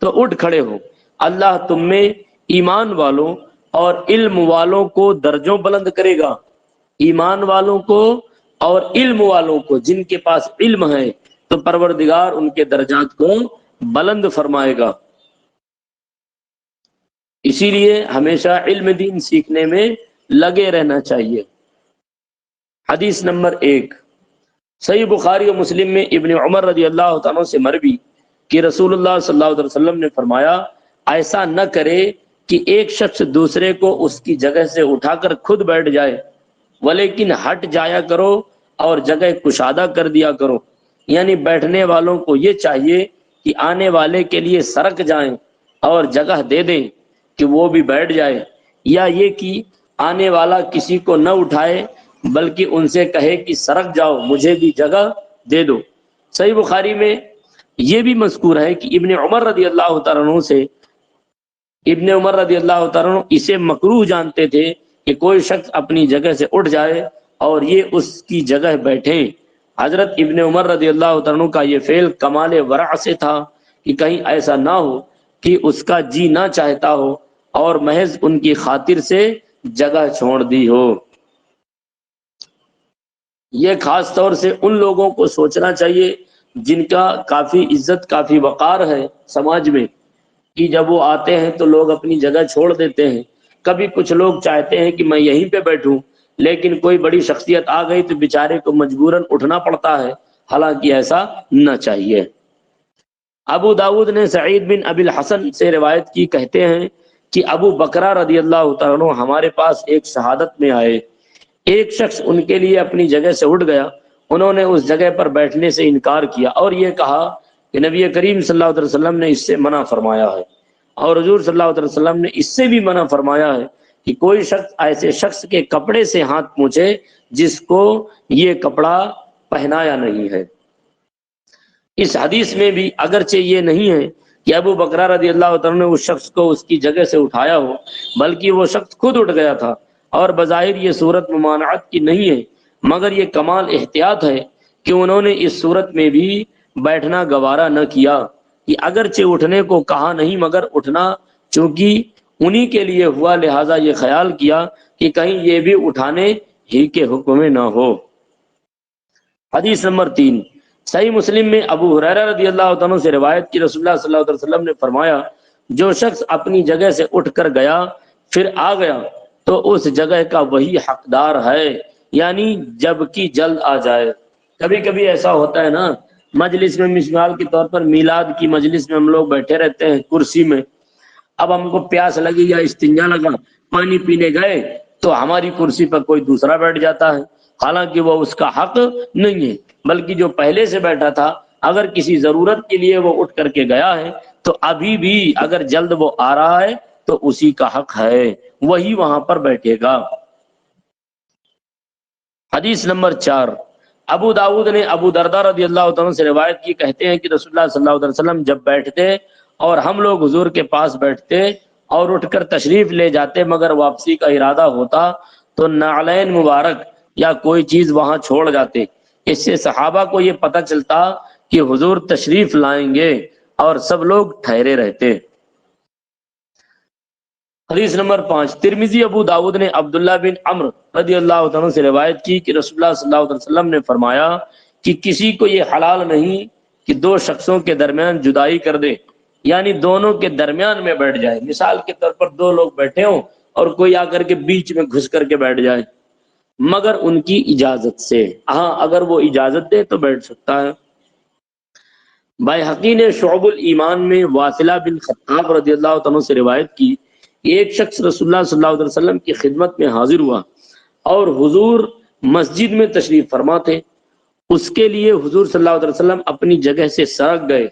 تو اٹھ کھڑے ہو، اللہ تم میں ایمان والوں اور علم والوں کو درجوں بلند کرے گا۔ ایمان والوں کو اور علم والوں کو، جن کے پاس علم ہے تو پروردگار ان کے درجات کو بلند فرمائے گا۔ اسی لیے ہمیشہ علم دین سیکھنے میں لگے رہنا چاہیے۔ حدیث نمبر 1، صحیح بخاری و مسلم میں ابن عمر رضی اللہ تعالیٰ سے مروی کہ رسول اللہ صلی اللہ علیہ وسلم نے فرمایا، ایسا نہ کرے کہ ایک شخص دوسرے کو اس کی جگہ سے اٹھا کر خود بیٹھ جائے، ولیکن ہٹ جایا کرو اور جگہ کشادہ کر دیا کرو۔ یعنی بیٹھنے والوں کو یہ چاہیے کہ آنے والے کے لیے سرک جائیں اور جگہ دے دیں کہ وہ بھی بیٹھ جائے، یا یہ کہ آنے والا کسی کو نہ اٹھائے بلکہ ان سے کہے کہ سرک جاؤ، مجھے بھی جگہ دے دو۔ صحیح بخاری میں یہ بھی مذکور ہے کہ ابن عمر رضی اللہ تعالیٰ عنہ سے ابن عمر رضی اللہ تعالیٰ عنہ اسے مکروہ جانتے تھے کہ کوئی شخص اپنی جگہ سے اٹھ جائے اور یہ اس کی جگہ بیٹھے۔ حضرت ابن عمر رضی اللہ تعالیٰ عنہ کا یہ فعل کمال ورع سے تھا کہ کہیں ایسا نہ ہو کہ اس کا جی نہ چاہتا ہو اور محض ان کی خاطر سے جگہ چھوڑ دی ہو۔ یہ خاص طور سے ان لوگوں کو سوچنا چاہیے جن کا کافی عزت کافی وقار ہے سماج میں، کہ جب وہ آتے ہیں تو لوگ اپنی جگہ چھوڑ دیتے ہیں۔ کبھی کچھ لوگ چاہتے ہیں کہ میں یہیں پہ بیٹھوں، لیکن کوئی بڑی شخصیت آ گئی تو بیچارے کو مجبوراً اٹھنا پڑتا ہے، حالانکہ ایسا نہ چاہیے۔ ابو داود نے سعید بن ابی الحسن سے روایت کی، کہتے ہیں کہ ابو بکرہ رضی اللہ تعالیٰ عنہ ہمارے پاس ایک شہادت میں آئے۔ ایک شخص ان کے لیے اپنی جگہ سے اٹھ گیا، انہوں نے اس جگہ پر بیٹھنے سے انکار کیا اور یہ کہا کہ نبی کریم صلی اللہ علیہ وسلم نے اس سے منع فرمایا ہے، اور حضور صلی اللہ علیہ وسلم نے اس سے بھی منع فرمایا ہے کہ کوئی شخص ایسے شخص کے کپڑے سے ہاتھ پوچھے جس کو یہ کپڑا پہنایا نہیں ہے۔ اس حدیث میں بھی اگرچہ یہ نہیں ہے کہ ابو بکرہ رضی اللہ تعالیٰ نے اس شخص کو اس کی جگہ سے اٹھایا ہو، بلکہ وہ شخص خود اٹھ گیا تھا، اور بظاہر یہ صورت ممانعت کی نہیں ہے، مگر یہ کمال احتیاط ہے کہ انہوں نے اس صورت میں بھی بیٹھنا گوارا نہ کیا، کہ اگرچہ اٹھنے کو کہا نہیں مگر اٹھنا چونکہ انہی کے لیے ہوا، لہٰذا یہ خیال کیا کہ کہیں یہ بھی اٹھانے ہی کے حکم میں نہ ہو۔ حدیث نمبر 3، صحیح مسلم میں ابو ہریرہ رضی اللہ عنہ سے روایت کی، رسول اللہ صلی اللہ علیہ وسلم نے فرمایا، جو شخص اپنی جگہ سے اٹھ کر گیا پھر آ گیا تو اس جگہ کا وہی حقدار ہے، یعنی جب کہ جلد آ جائے۔ کبھی کبھی ایسا ہوتا ہے نا، مجلس میں، مثال کے طور پر میلاد کی مجلس میں ہم لوگ بیٹھے رہتے ہیں کرسی میں، اب ہم کو پیاس لگی یا استنجا لگا، پانی پینے گئے تو ہماری کرسی پر کوئی دوسرا بیٹھ جاتا ہے، حالانکہ وہ اس کا حق نہیں ہے، بلکہ جو پہلے سے بیٹھا تھا اگر کسی ضرورت کے لیے وہ اٹھ کر کے گیا ہے تو ابھی بھی اگر جلد وہ آ رہا ہے تو اسی کا حق ہے، وہی وہاں پر بیٹھے گا۔ حدیث نمبر 4، ابو داود نے ابو دردہ رضی اللہ عنہ سے روایت کی، کہتے ہیں کہ رسول اللہ صلی اللہ علیہ وسلم جب بیٹھتے اور ہم لوگ حضور کے پاس بیٹھتے اور اٹھ کر تشریف لے جاتے مگر واپسی کا ارادہ ہوتا تو نعلین مبارک یا کوئی چیز وہاں چھوڑ جاتے۔ اس سے صحابہ کو یہ پتہ چلتا کہ حضور تشریف لائیں گے اور سب لوگ ٹھہرے رہتے۔ حدیث نمبر 5، ترمذی ابو داود نے عبداللہ بن عمرو رضی اللہ عنہ سے روایت کی کہ رسول اللہ صلی اللہ علیہ وسلم نے فرمایا کہ کسی کو یہ حلال نہیں کہ دو شخصوں کے درمیان جدائی کر دے، یعنی دونوں کے درمیان میں بیٹھ جائے۔ مثال کے طور پر دو لوگ بیٹھے ہوں اور کوئی آ کر کے بیچ میں گھس کر کے بیٹھ جائے، مگر ان کی اجازت سے، ہاں اگر وہ اجازت دے تو بیٹھ سکتا ہے۔ بائحقی نے شعب الایمان میں واصلہ بن خطاب رضی اللہ عنہ سے روایت کی، ایک شخص رسول اللہ صلی اللہ علیہ وسلم کی خدمت میں حاضر ہوا اور حضور مسجد میں تشریف فرما تھے۔ اس کے لیے حضور صلی اللہ علیہ وسلم اپنی جگہ سے سرک گئے۔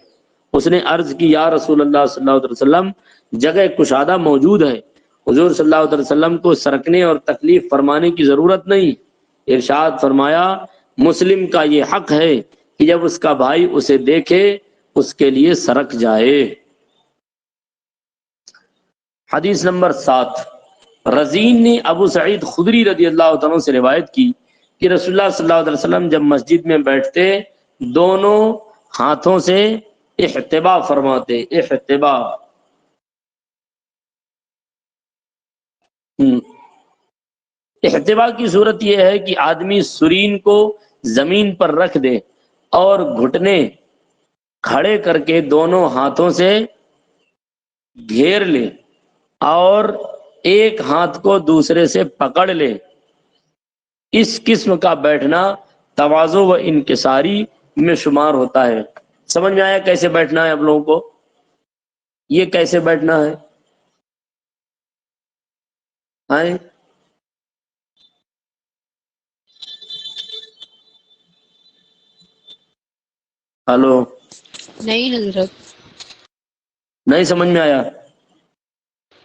اس نے عرض کی، یا رسول اللہ صلی اللہ علیہ وسلم، جگہ کشادہ موجود ہے۔ حضور صلی اللہ علیہ وسلم کو سرکنے اور تکلیف فرمانے کی ضرورت نہیں۔ ارشاد فرمایا، مسلم کا یہ حق ہے کہ جب اس کا بھائی اسے دیکھے اس کے لیے سرک جائے۔ حدیث نمبر 7، رزین نے ابو سعید خدری رضی اللہ عنہ سے روایت کی کہ رسول اللہ صلی اللہ علیہ وسلم جب مسجد میں بیٹھتے دونوں ہاتھوں سے احتبا فرماتے، احتبا۔ احتبا کی صورت یہ ہے کہ آدمی سرین کو زمین پر رکھ دے اور گھٹنے کھڑے کر کے دونوں ہاتھوں سے گھیر لے اور ایک ہاتھ کو دوسرے سے پکڑ لے۔ اس قسم کا بیٹھنا تواضع و انکساری میں شمار ہوتا ہے۔ سمجھ میں آیا کیسے بیٹھنا ہے آپ لوگوں کو؟ یہ کیسے بیٹھنا ہے؟ آئیں؟ ہلو، نہیں حضرت، نہیں سمجھ میں آیا؟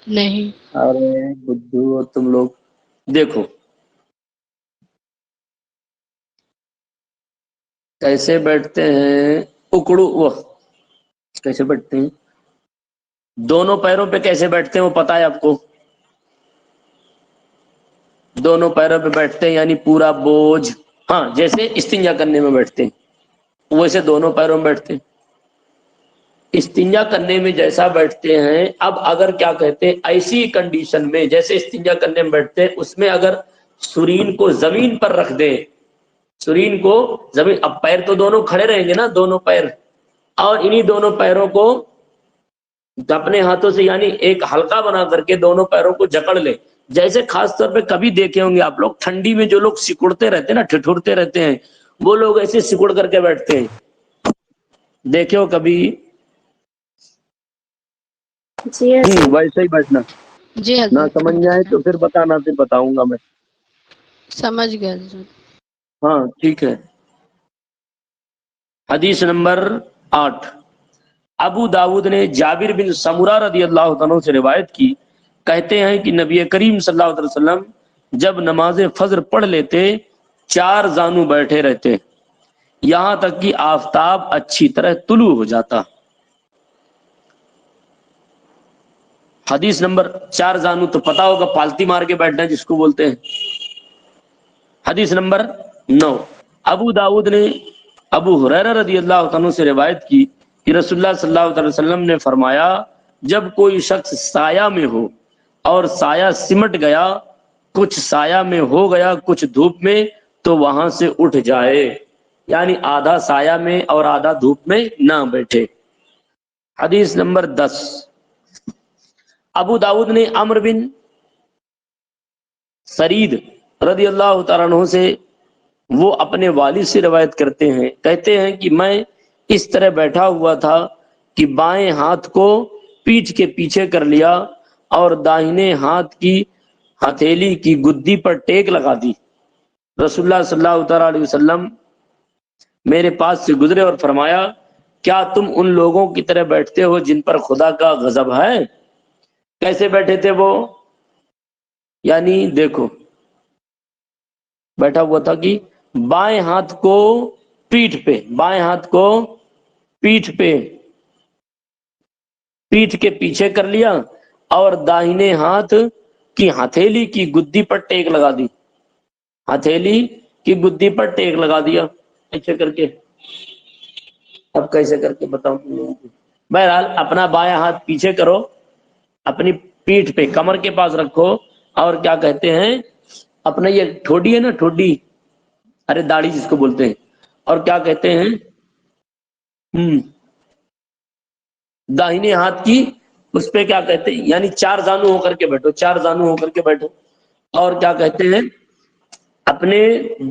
نہیں۔ ارے بدھو تم لوگ، دیکھو کیسے بیٹھتے ہیں، اکڑو وہ کیسے بیٹھتے ہیں، دونوں پیروں پہ کیسے بیٹھتے ہیں وہ پتا ہے آپ کو؟ دونوں پیروں پہ بیٹھتے ہیں یعنی پورا بوجھ، ہاں جیسے استنجا کرنے میں بیٹھتے ہیں ویسے دونوں پیروں میں بیٹھتے ہیں۔ استنجا کرنے میں جیسا بیٹھتے ہیں، اب اگر کیا کہتے ہیں ایسی کنڈیشن میں جیسے استنجا کرنے میں بیٹھتے ہیں، اس میں اگر سرین کو زمین پر رکھ دیں، سرین کو زمین، اب پیر تو دونوں کھڑے رہیں گے نا، دونوں پیر، اور انہی دونوں پیروں کو اپنے ہاتھوں سے یعنی ایک حلقہ بنا کر کے دونوں پیروں کو جکڑ لے۔ جیسے خاص طور پہ کبھی دیکھے ہوں گے آپ لوگ ٹھنڈی میں جو لوگ سکڑتے رہتے ہیں نا، ٹھٹھرتے رہتے ہیں، وہ لوگ ایسے سکڑ کر کے بیٹھتے ہیں، دیکھے ہو کبھی؟ ویسے ہی بیٹھنا۔ جی نہ حضرت، سمجھ میں آئے تو پھر بتانا، پھر بتاؤں گا میں۔ سمجھ گیا حضرت۔ ہاں ٹھیک ہے۔ حدیث نمبر 8، ابو داود نے جابر بن سمرہ رضی اللہ عنہ سے روایت کی، کہتے ہیں کہ نبی کریم صلی اللہ علیہ وسلم جب نماز فجر پڑھ لیتے 4 زانو بیٹھے رہتے یہاں تک کہ آفتاب اچھی طرح طلوع ہو جاتا۔ حدیث نمبر 4 زانو تو پتا ہوگا، پالتی مار کے بیٹھنا جس کو بولتے ہیں۔ حدیث نمبر 9، ابو داود نے ابو ہریرہ رضی اللہ عنہ سے روایت کی کہ رسول اللہ صلی اللہ علیہ وسلم نے فرمایا، جب کوئی شخص سایہ میں ہو اور سایہ سمٹ گیا، کچھ سایہ میں ہو گیا کچھ دھوپ میں، تو وہاں سے اٹھ جائے، یعنی آدھا سایہ میں اور آدھا دھوپ میں نہ بیٹھے۔ حدیث نمبر 10، ابو داود نے عمرو بن سرید رضی اللہ تعالیٰ عنہ سے، وہ اپنے والد سے روایت کرتے ہیں، کہتے ہیں کہ میں اس طرح بیٹھا ہوا تھا کہ بائیں ہاتھ کو پیٹھ کے پیچھے کر لیا اور داہنے ہاتھ کی ہتھیلی کی گدی پر ٹیک لگا دی۔ رسول اللہ صلی اللہ تعالیٰ علیہ وسلم میرے پاس سے گزرے اور فرمایا، کیا تم ان لوگوں کی طرح بیٹھتے ہو جن پر خدا کا غضب ہے؟ کیسے بیٹھے تھے وہ؟ یعنی دیکھو بیٹھا ہوا تھا کہ بائیں ہاتھ کو پیٹھ پہ، بائیں ہاتھ کو پیٹھ پہ، پیٹھ کے پیچھے کر لیا اور داہنے ہاتھ کی ہتھیلی کی گدی پر ٹیک لگا دی، ہتھیلی کی گدی پر ٹیک لگا دیا ایسے کر کے۔ اب کیسے کر کے بتاؤں تم لوگوں کو؟ بہرحال اپنا بائیں ہاتھ پیچھے کرو، اپنی پیٹھ پہ کمر کے پاس رکھو، اور کیا کہتے ہیں اپنا یہ ٹھوڈی ہے نا، ٹھوڈی، ارے داڑھی جس کو بولتے ہیں، اور کیا کہتے ہیں داہنے ہاتھ کی اس پہ کیا کہتے ہیں یعنی 4 زانو ہو کر کے بیٹھو، 4 زانو ہو کر کے بیٹھو، اور کیا کہتے ہیں اپنے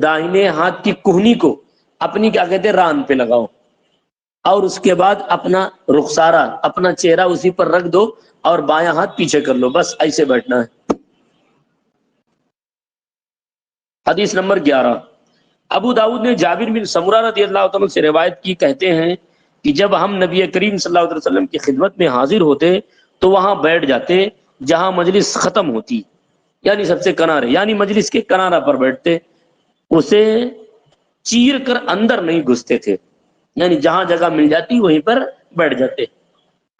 داہنے ہاتھ کی کوہنی کو اپنی کیا کہتے ہیں ران پہ لگاؤ، اور اس کے بعد اپنا رخسارہ، اپنا چہرہ اسی پر رکھ دو اور بایاں ہاتھ پیچھے کر لو، بس ایسے بیٹھنا ہے۔ حدیث نمبر 11، ابو داود نے جابر بن سمرہ رضی اللہ عنہ سے روایت کی، کہتے ہیں کہ جب ہم نبی کریم صلی اللہ علیہ وسلم کی خدمت میں حاضر ہوتے تو وہاں بیٹھ جاتے جہاں مجلس ختم ہوتی، یعنی سب سے کنارے، یعنی مجلس کے کنارہ پر بیٹھتے، اسے چیر کر اندر نہیں گھستے تھے، یعنی جہاں جگہ مل جاتی وہیں پر بیٹھ جاتے۔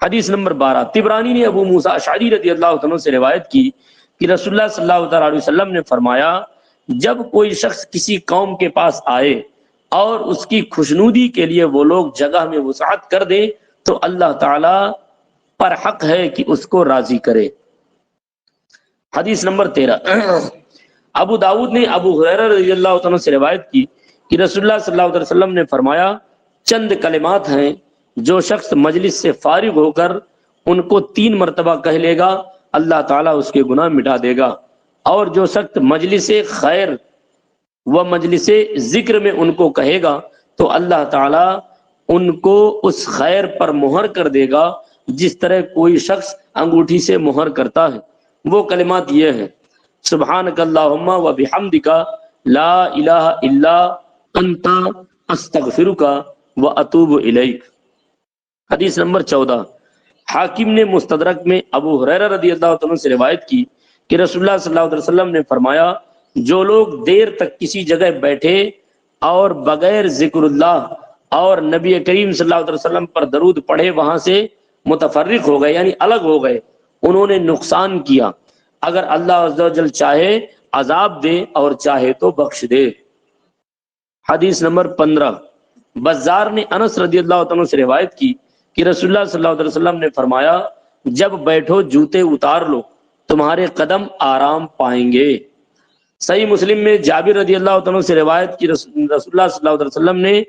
حدیث نمبر 12، طبرانی نے ابو موسیٰ اشعری رضی اللہ عنہ سے روایت کی کہ رسول اللہ صلی اللہ تعالیٰ علیہ وسلم نے فرمایا، جب کوئی شخص کسی قوم کے پاس آئے اور اس کی خوشنودی کے لیے وہ لوگ جگہ میں وسعت کر دیں تو اللہ تعالی پر حق ہے کہ اس کو راضی کرے۔ حدیث نمبر 13، ابو داؤد نے ابو ہریرہ رضی اللہ تعالیٰ سے روایت کی کہ رسول اللہ صلی اللہ علیہ وسلم نے فرمایا، چند کلمات ہیں جو شخص مجلس سے فارغ ہو کر ان کو 3 مرتبہ کہہ لے گا اللہ تعالیٰ اس کے گناہ مٹا دے گا، اور جو شخص مجلس خیر و مجلس ذکر میں ان کو کہے گا تو اللہ تعالیٰ ان کو اس خیر پر مہر کر دے گا جس طرح کوئی شخص انگوٹھی سے مہر کرتا ہے۔ وہ کلمات یہ ہیں، سبحانک اللہم و بحمدک لا الہ الا انت استغفرک و اتوب الیک۔ حدیث نمبر 14، حاکم نے مستدرک میں ابو ہریرہ رضی اللہ عنہ سے روایت کی کہ رسول اللہ صلی اللہ علیہ وسلم نے فرمایا، جو لوگ دیر تک کسی جگہ بیٹھے اور بغیر ذکر اللہ اور نبی کریم صلی اللہ علیہ وسلم پر درود پڑھے وہاں سے متفرق ہو گئے، یعنی الگ ہو گئے، انہوں نے نقصان کیا۔ اگر اللہ عز و جل چاہے عذاب دے اور چاہے تو بخش دے۔ حدیث نمبر 15، بزار نے انس رضی اللہ عنہ سے روایت کی کہ رسول اللہ صلی اللہ علیہ وسلم نے فرمایا، جب بیٹھو جوتے اتار لو، تمہارے قدم آرام پائیں گے۔ صحیح مسلم میں جابر رضی اللہ عنہ سے روایت کی رسول اللہ صلی اللہ علیہ وسلم نے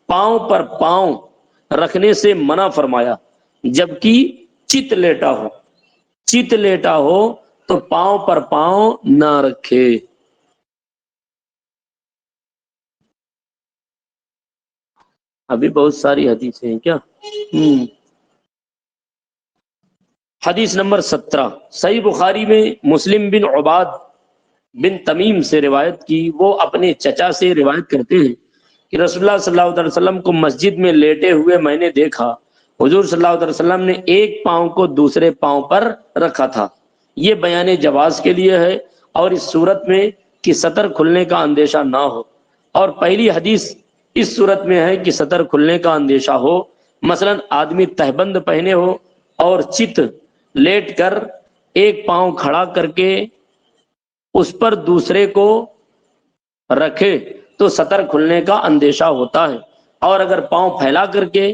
پاؤں پر پاؤں رکھنے سے منع فرمایا، جبکہ چت لیٹا ہو تو پاؤں پر پاؤں نہ رکھے۔ ابھی بہت ساری حدیثیں ہیں کیا؟ حدیث نمبر 17، صحیح بخاری میں مسلم بن عباد بن تمیم سے روایت کی، وہ اپنے چچا سے روایت کرتے ہیں کہ رسول اللہ صلی اللہ علیہ وسلم کو مسجد میں لیٹے ہوئے میں نے دیکھا، حضور صلی اللہ علیہ وسلم نے ایک پاؤں کو دوسرے پاؤں پر رکھا تھا۔ یہ بیان جواز کے لیے ہے اور اس صورت میں کہ سطر کھلنے کا اندیشہ نہ ہو، اور پہلی حدیث اس صورت میں ہے کہ سطر کھلنے کا اندیشہ ہو، مثلا آدمی تہبند پہنے ہو اور چت لیٹ کر ایک پاؤں کھڑا کر کے اس پر دوسرے کو رکھے تو سطر کھلنے کا اندیشہ ہوتا ہے، اور اگر پاؤں پھیلا کر کے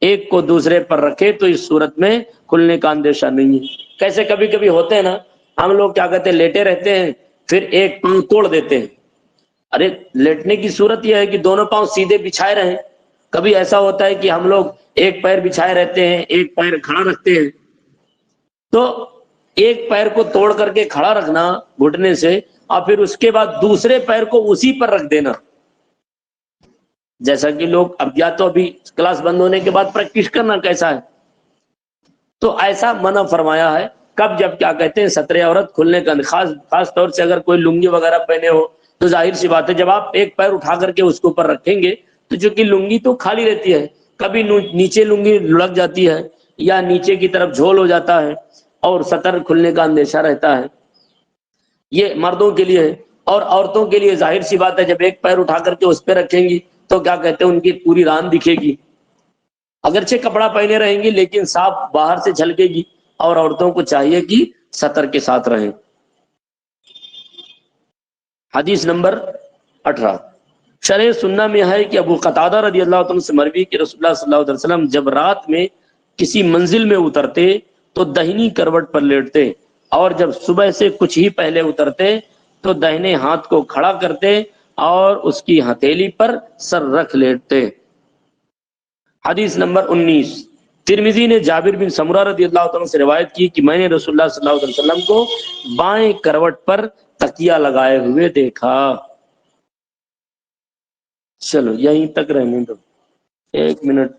ایک کو دوسرے پر رکھے تو اس صورت میں کھلنے کا اندیشہ نہیں ہے۔ کیسے کبھی کبھی ہوتے ہیں نا، ہم لوگ کیا کہتے ہیں، لیٹے رہتے ہیں پھر ایک پاؤں توڑ دیتے ہیں۔ ارے لیٹنے کی صورت یہ ہے کہ دونوں پاؤں سیدھے بچھائے رہیں۔ کبھی ایسا ہوتا ہے کہ ہم لوگ ایک پیر بچھائے رہتے ہیں، ایک پیر کھڑا رکھتے ہیں، تو ایک پیر کو توڑ کر کے کھڑا رکھنا گھٹنے سے، اور پھر اس کے بعد دوسرے پیر کو اسی پر رکھ دینا، جیسا کہ لوگ اب یا تو ابھی کلاس بند ہونے کے بعد پریکٹس کرنا کیسا ہے، تو ایسا منع فرمایا ہے۔ کب؟ جب کیا کہتے ہیں سطر عورت کھلنے کا، خاص طور سے اگر کوئی لنگی وغیرہ پہنے ہو تو ظاہر سی بات ہے جب آپ ایک پیر اٹھا کر کے اس کے اوپر رکھیں گے تو چونکہ لنگی تو خالی رہتی ہے، کبھی نیچے لنگی لڑک جاتی ہے یا نیچے کی طرف جھول ہو جاتا ہے اور سطر کھلنے کا اندیشہ رہتا ہے۔ یہ مردوں کے لیے ہے، اور عورتوں کے لیے ظاہر سی بات ہے جب ایک پیر اٹھا کر کے اس پہ رکھیں گی تو کیا کہتے ہیں ان کی پوری ران دکھے گی، اگرچہ کپڑا پہنے رہیں گی لیکن صاف باہر سے جھلکے گی، اور عورتوں کو چاہیے کہ سطر کے ساتھ رہیں۔ حدیث نمبر 18، شرح سنہ میں ہے کہ ابو قتادہ رضی اللہ عنہ سے مروی کہ رسول اللہ صلی اللہ علیہ وسلم جب رات میں کسی منزل میں اترتے تو دہنی کروٹ پر لیٹتے، اور جب صبح سے کچھ ہی پہلے اترتے تو دہنے ہاتھ کو کھڑا کرتے اور اس کی ہتھیلی پر سر رکھ لیٹتے۔ حدیث نمبر 19، ترمذی نے جابر بن سمرہ رضی اللہ عنہ سے روایت کی کہ میں نے رسول اللہ صلی اللہ علیہ وسلم کو بائیں کروٹ پر تکیہ لگائے ہوئے دیکھا۔ چلو یہیں تک رہنے دو، 1 منٹ۔